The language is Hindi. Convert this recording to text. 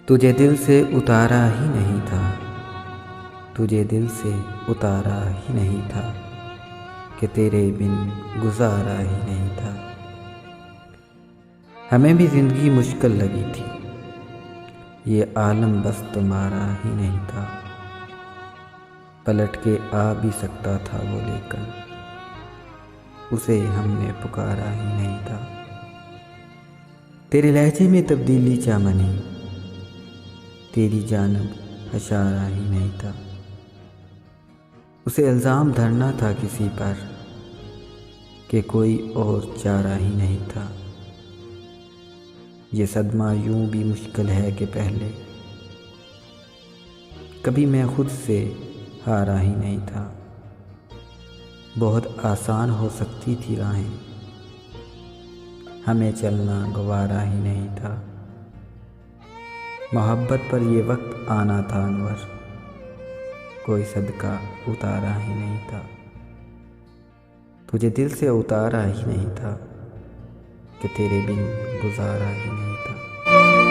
तुझे दिल से उतारा ही नहीं था, तुझे दिल से उतारा ही नहीं था कि तेरे बिन गुजारा ही नहीं था। हमें भी ज़िंदगी मुश्किल लगी थी, ये आलम बस तुम्हारा ही नहीं था। पलट के आ भी सकता था वो, लेकिन उसे हमने पुकारा ही नहीं था। तेरे लहजे में तब्दीली चामनी, तेरी जानब इशारा ही नहीं था। उसे इल्ज़ाम धरना था किसी पर कि कोई और चारा ही नहीं था। ये सदमा यूं भी मुश्किल है कि पहले कभी मैं खुद से हारा ही नहीं था। बहुत आसान हो सकती थी राहें, हमें चलना गवारा ही नहीं था। मोहब्बत पर ये वक्त आना था अनवर, कोई सदका उतारा ही नहीं था। तुझे दिल से उतारा ही नहीं था कि तेरे बिन गुजारा ही नहीं था।